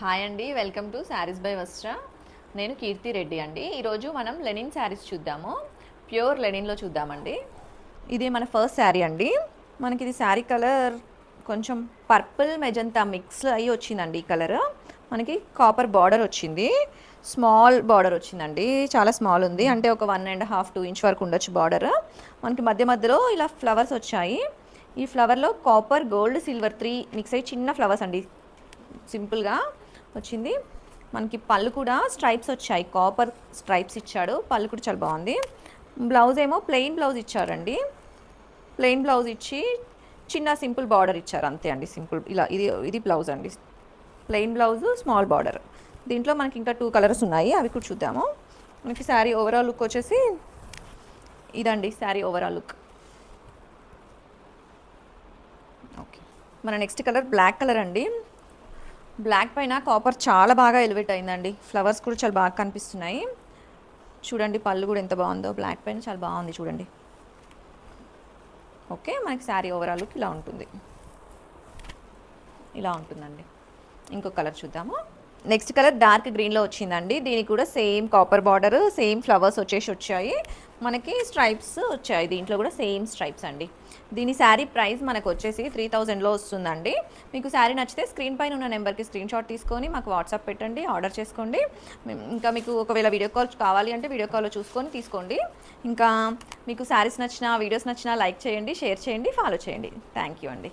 Hi అండి, welcome to saris by వస్త్ర. నేను కీర్తి రెడ్డి అండి. ఈరోజు మనం లెనిన్ శారీస్ చూద్దాము. ప్యూర్ లెనిన్లో చూద్దామండి. ఇది మన ఫస్ట్ శారీ అండి. మనకి ఇది శారీ కలర్ కొంచెం పర్పుల్ మెజంతా మిక్స్ అయ్యి వచ్చిందండి. ఈ కలర్ మనకి కాపర్ బార్డర్ వచ్చింది, స్మాల్ బార్డర్ వచ్చిందండి. చాలా స్మాల్ ఉంది, అంటే ఒక 1.5 2 ఇంచ్ వరకు ఉండొచ్చు బార్డర్. మనకి మధ్య మధ్యలో ఇలా ఫ్లవర్స్ వచ్చాయి. ఈ ఫ్లవర్లో కాపర్ గోల్డ్ సిల్వర్ 3 మిక్స్ అయ్యి చిన్న ఫ్లవర్స్ అండి, సింపుల్గా వచ్చింది. మనకి పళ్ళు కూడా స్ట్రైప్స్ వచ్చాయి, కాపర్ స్ట్రైప్స్ ఇచ్చాడు. పళ్ళు కూడా చాలా బాగుంది. బ్లౌజ్ ఏమో ప్లెయిన్ బ్లౌజ్ ఇచ్చారండి. ప్లెయిన్ బ్లౌజ్ ఇచ్చి చిన్న సింపుల్ బార్డర్ ఇచ్చారు, అంతే అండి. సింపుల్ ఇలా ఇది బ్లౌజ్ అండి. Plain blouse, small border. దీంట్లో మనకి ఇంకా 2 కలర్స్ ఉన్నాయి, అవి కూడా చూద్దాము. మనకి శారీ ఓవరాల్ లుక్ వచ్చేసి ఇదండి. Sari overall look okay. మన నెక్స్ట్ కలర్ బ్లాక్ కలర్ అండి. బ్లాక్ పైన కాపర్ చాలా బాగా ఎలివేట్ అయిందండి. ఫ్లవర్స్ కూడా చాలా బాగా కనిపిస్తున్నాయి. చూడండి పళ్ళు కూడా ఎంత బాగుందో, బ్లాక్ పైన చాలా బాగుంది చూడండి. ఓకే, మనకి శారీ ఓవరాల్ లుక్ ఇలా ఉంటుంది, ఇలా ఉంటుందండి. ఇంకో కలర్ చూద్దాము. నెక్స్ట్ కలర్ డార్క్ గ్రీన్లో వచ్చిందండి. దీనికి కూడా same copper border, same flowers వచ్చాయి. మనకి స్ట్రైప్స్ వచ్చాయి, దీంట్లో కూడా సేమ్ స్ట్రైప్స్ అండి. దీని శారీ ప్రైస్ మనకు వచ్చేసి 3000లో వస్తుందండి. మీకు శారీ నచ్చితే స్క్రీన్ పైన ఉన్న నెంబర్కి స్క్రీన్ షాట్ తీసుకొని మాకు వాట్సాప్ పెట్టండి, ఆర్డర్ చేసుకోండి. ఇంకా మీకు ఒకవేళ వీడియో కాల్ కావాలి అంటే వీడియో కాల్లో చూసుకొని తీసుకోండి. ఇంకా మీకు శారీస్ నచ్చినా, వీడియోస్ నచ్చినా లైక్ చేయండి, షేర్ చేయండి, ఫాలో చేయండి. థ్యాంక్ యూ అండి.